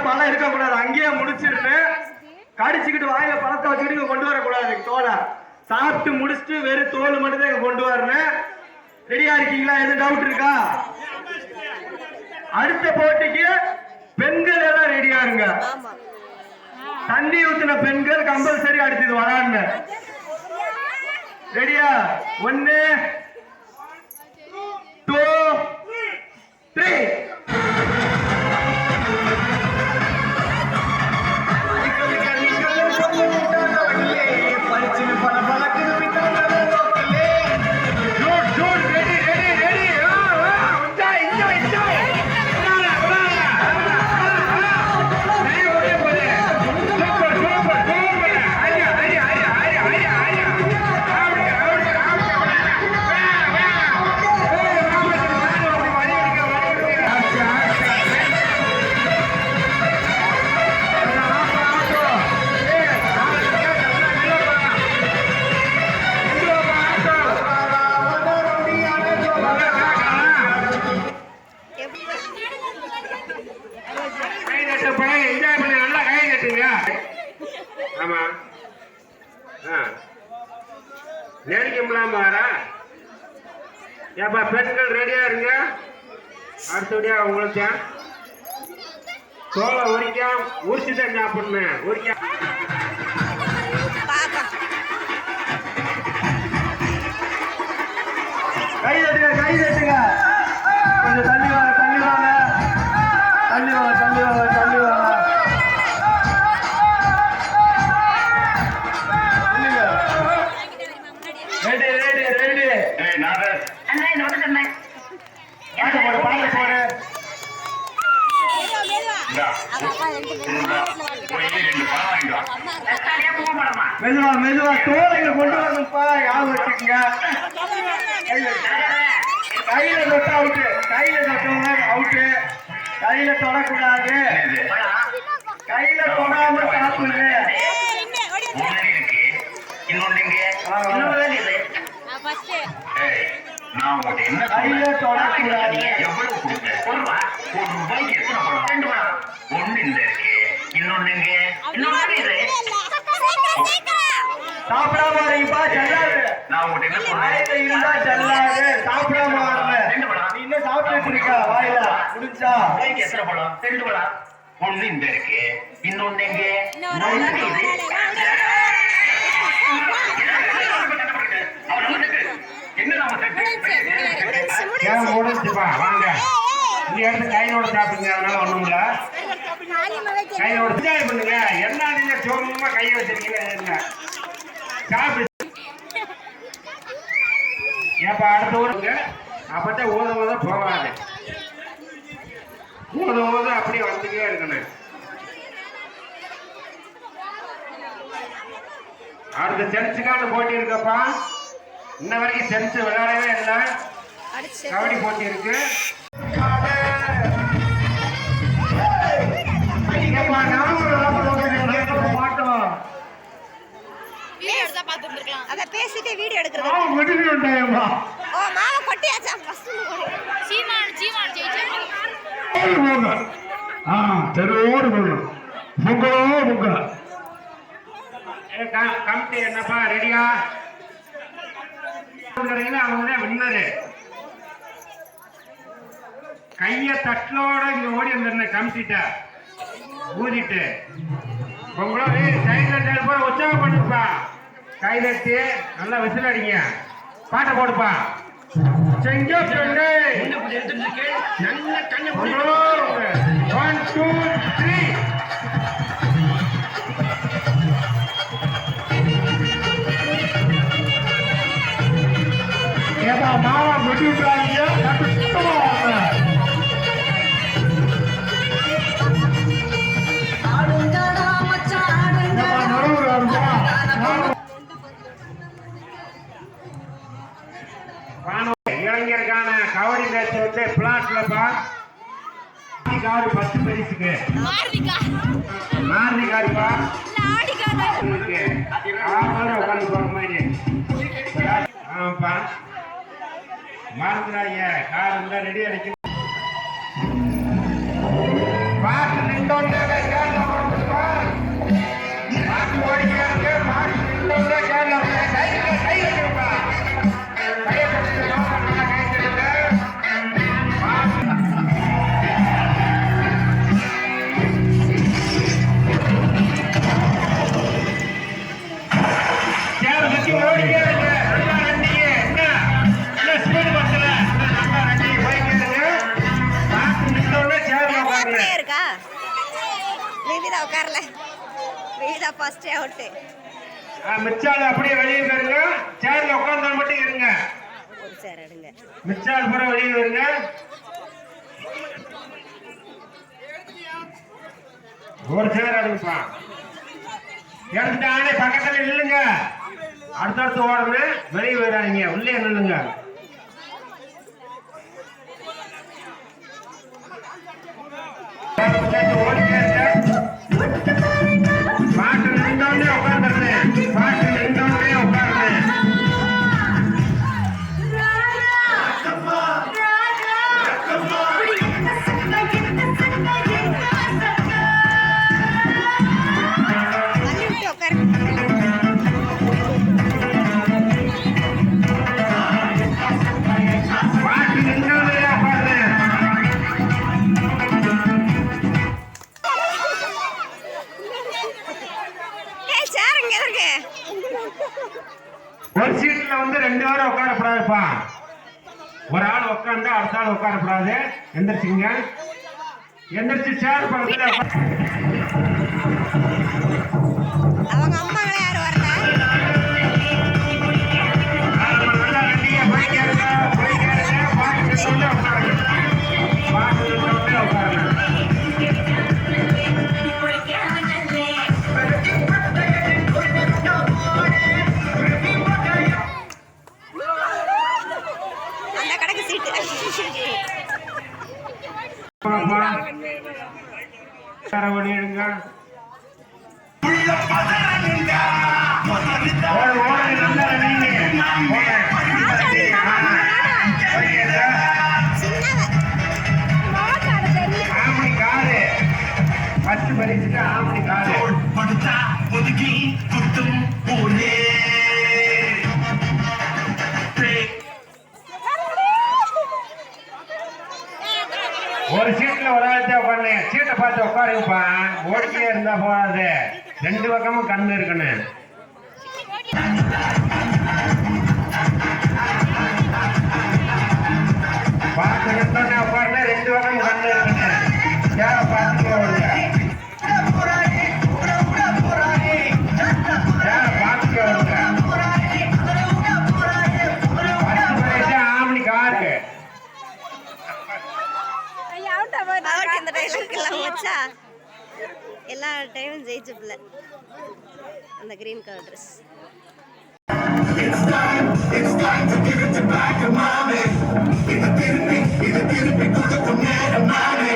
பழம் இருக்கக்கூடாது, அங்கேயே முடிச்சிருந்து கடிச்சுக்கிட்டு வாயில பழத்தை வச்சுக்கிட்டு கொண்டு வரக்கூடாது. தோலை சாப்பிட்டு முடிச்சுட்டு வெறும் தோல் மட்டும் தான் கொண்டு வரணும். ரெடியா இருக்கீங்களா? எதுவும் டவுட் இருக்கா? அடுத்த போட்டிக்கு பெண்கள் எல்லாம் ரெடியா இருங்க. தண்ணி ஊத்தின பெண்கள் கம்பல்சரி அடுத்தது வராங்க. ரெடியா? 1 2 3. ஏப்பா பெண்கள் ரெடியா இருங்க. அடுத்தபடியா உங்களுக்கு சோளை உரிச்சு தான் சாப்பிடணும். கை தட்டுங்க. கொஞ்சம் தள்ளி வாங்க. மெதுவா தோலைகளை கொண்டு வரணும்ப்பா. யாரும் வச்சுக்கோங்க. கையில தொட்ட அவுட்டு. கையில தொட்டவங்க அவுட்டு. கையில தொடக்கூடாது. கையில தொடாம சாப்பிடுங்க. கையில தொடக்கூடாது. சாப்பிடாம வரீங்கப்பா. செல்லாது. சாப்பிடாம வரல. இன்னும் சாப்பிட்டு இருக்கா வாயில முடிஞ்சா? எத்தனை பழம்? 2 பழம். ஒண்ணு இந்த இருக்கு, இன்னொன்னு எங்க? முடிஞ்சுப்பா. வாங்க இந்த இடத்துல கையோட சாப்பிடுங்க. அதனால ஒண்ணும் இல்ல. கையோட என்ஜாய் பண்ணுங்க. என்ன நீங்க சும்மா கையை வச்சிருக்கீங்க? சாப்பிடு. ஏப்பா அடுத்த ஊருக்கு அப்பதான் ஊத போகாது. ஊத அப்படியே வந்துட்டே இருக்கணும். அடுத்த சென்ஸுக்கான போட்டி இருக்கப்பா. இன்ன வரைக்கும் சென்ஸ் விளையாடவே இல்லை. கபடி போட்டி இருக்கு. பேசிட்டு வீடியோ எடுக்கிறது. கமிட்டி என்னப்பா ரெடியா? அவங்க வின்னரு. கைய தட்டலோட இங்க ஓடி வந்துருந்த கமிட்டிட்ட ஊதிட்டு உங்களோட சைட்ல போய் உற்சாகம் பண்ணுப்பா. கை தட்டி நல்லா விசில் அடிங்க. பாட்டை போடுப்பா. செஞ்ச 1 2 3. ஏப்பா மாவா முடி விட்டுறாங்க. சுத்தமா வாங்க. இளைஞருக்கான கபடி மேட்ச் வந்து பிளாட்லப்பா. காரு 10 பரிசுக்கு. மாருதி காருப்பா. உட்காந்து போற மாதிரி. ஆமாப்பா. மாருதிராய கார் இருந்தா ரெடி அடிக்கணும். பாட்டு நின்றோன்னு வினிதா உட்காரல. Vinitha first out. மிச்சால் அப்படியே வெளியே போயிருங்க. சேர்ல உட்கார்ந்தா மட்டும் இருங்க. ஒரு சேர் எடுங்க. மிச்சால் பூரா வெளியே வருங்க. ஒரு சேர் எடுங்கப்பா. எடுத்துட்டானே பக்கத்துல நில்லுங்க. அடுத்தடுத்து ஓடணும். வெளியே வராங்க. உள்ளே நில்லுங்க. பாட்டு நின்றோடனே உட்கார்ந்து பாட்டு நின்றோடனே உட்கார்ந்து தள்ளி விட்டு உட்காரு. பாட்டு நின்றோடனே உட்கார்ந்து ஏய் சேர் இங்க இருக்கு. ஒரு சீட்ல வந்து 2 பேரும் உட்காரக்கூடாதுப்பா. ஒரு ஆள் உட்கார்ந்தா அடுத்த ஆள் உட்காரக்கூடாது. எந்திரிச்சிங்க. எந்திரிச்சு சேர் பக்கத்துல அவங்க அம்மாங்களே யாரும் வரல. நல்லா ரெடியா போய்க்காருங்க. பாட்டு நின்றோடனே உட்காருங்க. பாட்டு நின்றோடனே உட்காருங்க. அந்த கடைக்கு சீட்டு. பண்ணிடுங்க. ஆமணி காரு பத்து பறிச்சுட்டு ஆமணி காரு ஒரு சீட்ல ஒரு ஆள்கிட்ட உட்காருங்க. சீட்டை பார்த்து உட்காருங்கப்பா. ஓடிக்கிட்டே இருந்தா போகாது. 2 பக்கமும் கண்ணு இருக்கணும். பார்த்து நிறுத்தோடனே உட்காருங்க. 2 பக்கமும் கண்ணு இருக்கணும். சேர பார்த்து ஓடுங்க. சேர பார்த்து ஓடுங்க. 10 பறிச்சு ஆமணி காரு அவுட். இந்த டைலாக் எல்லாம் வச்சா எல்லா டைமும் ஜெயிச்ச பிள்ளை. அந்த green colour dress. It's time to give it back to mommy. இது திருப்பி கொடுக்கும் நேரம் நானே.